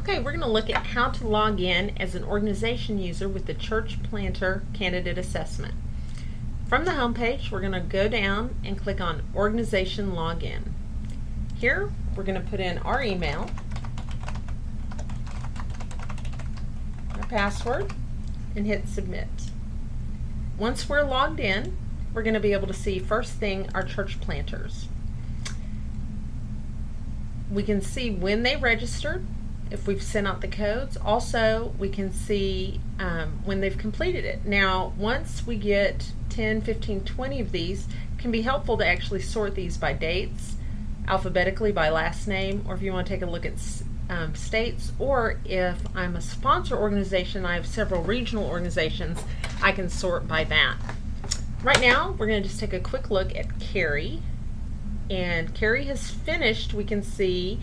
Okay, we're going to look at how to log in as an organization user with the Church Planter Candidate Assessment. From the home page, we're going to go down and click on Organization Login. Here, we're going to put in our email, our password, and hit Submit. Once we're logged in, we're going to be able to see first thing our church planters. We can see when they registered, if we've sent out the codes. Also, we can see when they've completed it. Now, once we get 10, 15, 20 of these, it can be helpful to actually sort these by dates, alphabetically by last name, or if you want to take a look at states, or if I'm a sponsor organization, I have several regional organizations, I can sort by that. Right now, we're going to just take a quick look at Carrie. And Carrie has finished, we can see,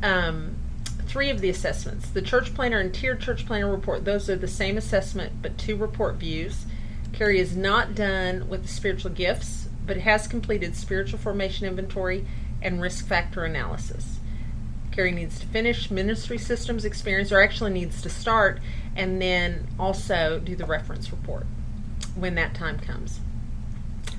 3 of the assessments. The church planner and tiered church planner report, those are the same assessment but 2 report views. Carrie is not done with the spiritual gifts, but has completed spiritual formation inventory and risk factor analysis. Carrie needs to finish ministry systems experience, or actually needs to start, and then also do the reference report when that time comes.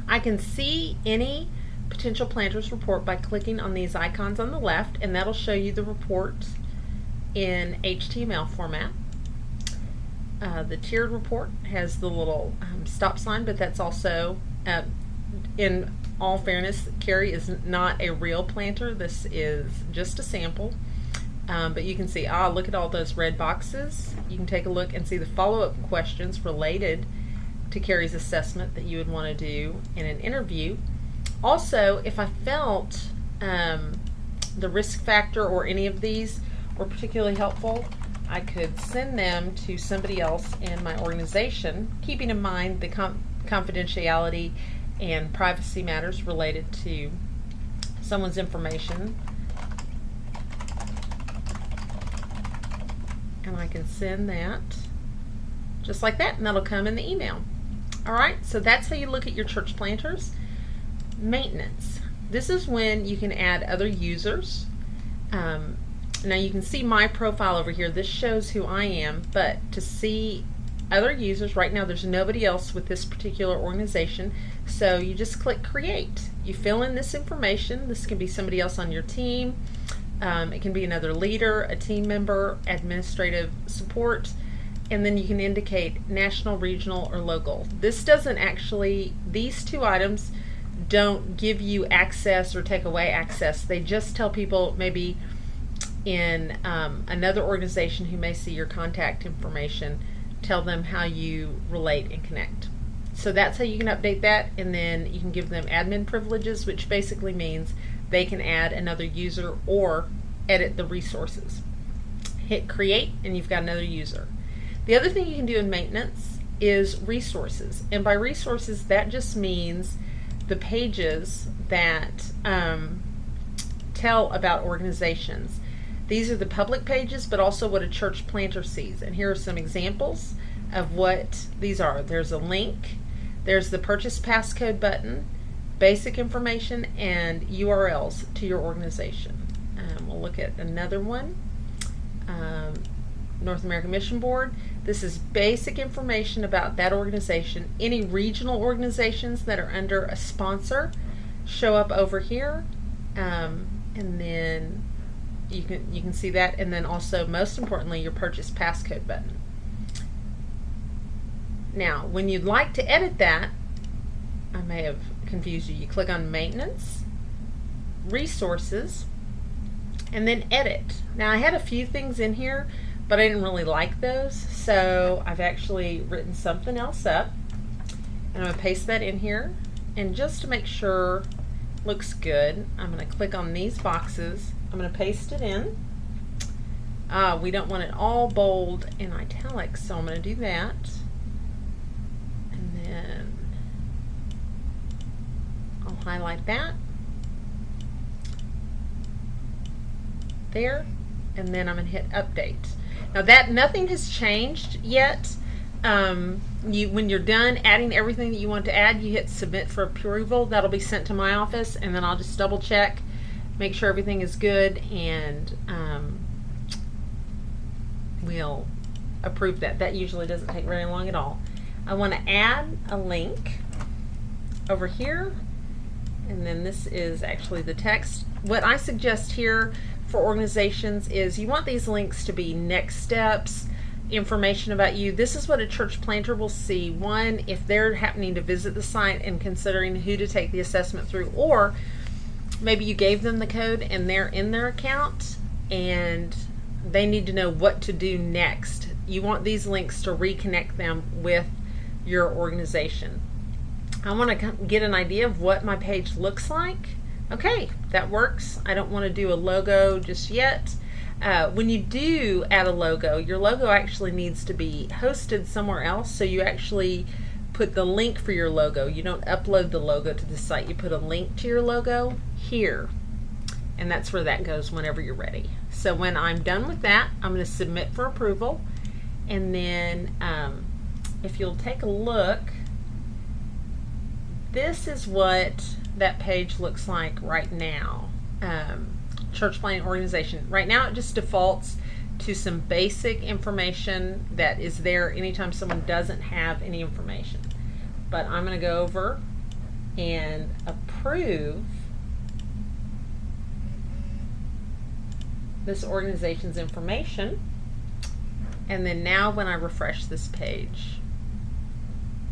I can see any potential planters report by clicking on these icons on the left, and that'll show you the report in HTML format. The tiered report has the little stop sign, but that's also, in all fairness, Carrie is not a real planter. This is just a sample. But you can see, look at all those red boxes. You can take a look and see the follow-up questions related to Carrie's assessment that you would want to do in an interview. Also, if I felt the risk factor or any of these were particularly helpful, I could send them to somebody else in my organization, keeping in mind the confidentiality and privacy matters related to someone's information. And I can send that just like that, and that'll come in the email. Alright, so that's how you look at your church planters. Maintenance. This is when you can add other users. Now you can see my profile over here. This shows who I am, but to see other users, right now there's nobody else with this particular organization, so you just click Create. You fill in this information. This can be somebody else on your team. It can be another leader, a team member, administrative support, and then you can indicate national, regional, or local. This doesn't actually, these 2 items don't give you access or take away access. They just tell people maybe in another organization who may see your contact information, tell them how you relate and connect. So that's how you can update that, and then you can give them admin privileges, which basically means they can add another user or edit the resources. Hit Create and you've got another user. The other thing you can do in maintenance is resources, and by resources that just means the pages that tell about organizations. These are the public pages, but also what a church planter sees. And here are some examples of what these are. There's a link, there's the purchase passcode button, basic information, and URLs to your organization. We'll look at another one. North American Mission Board. This is basic information about that organization. Any regional organizations that are under a sponsor show up over here, and then you can see that, and then also, most importantly, your purchase passcode button. Now, when you'd like to edit that, I may have confused you. You click on Maintenance, Resources, and then Edit. Now, I had a few things in here, but I didn't really like those, so I've actually written something else up, and I'm going to paste that in here. And just to make sure it looks good, I'm going to click on these boxes. I'm going to paste it in. We don't want it all bold and italics, so I'm going to do that. And then I'll highlight that. There. And then I'm going to hit Update. Now that nothing has changed yet. When you're done adding everything that you want to add, you hit Submit for approval. That'll be sent to my office, and then I'll just double check, make sure everything is good, and he'll approve that. That usually doesn't take very long at all. I want to add a link over here, and then this is actually the text. What I suggest here for organizations is you want these links to be next steps, information about you. This is what a church planter will see. One, if they're happening to visit the site and considering who to take the assessment through, or maybe you gave them the code and they're in their account and they need to know what to do next. You want these links to reconnect them with your organization. I want to get an idea of what my page looks like. Okay, that works. I don't want to do a logo just yet. When you do add a logo, your logo actually needs to be hosted somewhere else, so you actually put the link for your logo. You don't upload the logo to the site. You put a link to your logo here, and that's where that goes whenever you're ready. So when I'm done with that, I'm going to submit for approval, and then if you'll take a look, this is what that page looks like right now. Church planting organization. Right now it just defaults to some basic information that is there anytime someone doesn't have any information. But I'm going to go over and approve this organization's information. And then now when I refresh this page,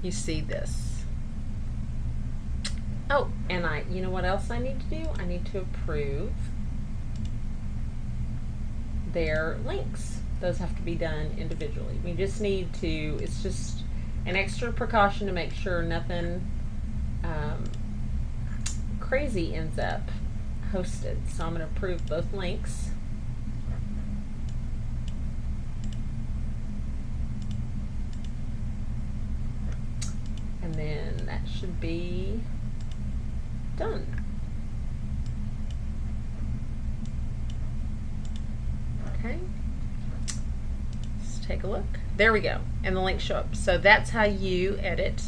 you see this. Oh, and you know what else I need to do? I need to approve their links. Those have to be done individually. We just need to, it's just an extra precaution to make sure nothing crazy ends up hosted. So I'm going to approve both links. And then that should be done. Okay, let's take a look. There we go, and the links show up. So that's how you edit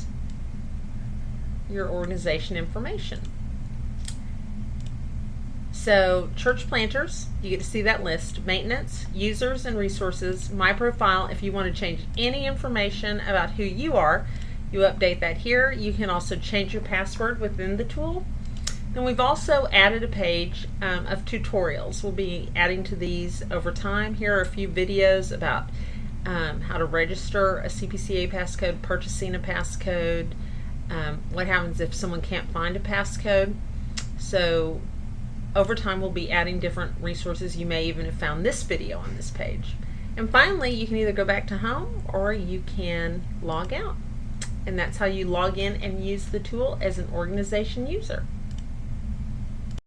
your organization information. So church planters, you get to see that list. Maintenance, users and resources, my profile. If you want to change any information about who you are, you update that here. You can also change your password within the tool. Then we've also added a page of tutorials. We'll be adding to these over time. Here are a few videos about how to register a CPCA passcode, purchasing a passcode, what happens if someone can't find a passcode. So over time we'll be adding different resources. You may even have found this video on this page. And finally, you can either go back to home or you can log out. And that's how you log in and use the tool as an organization user.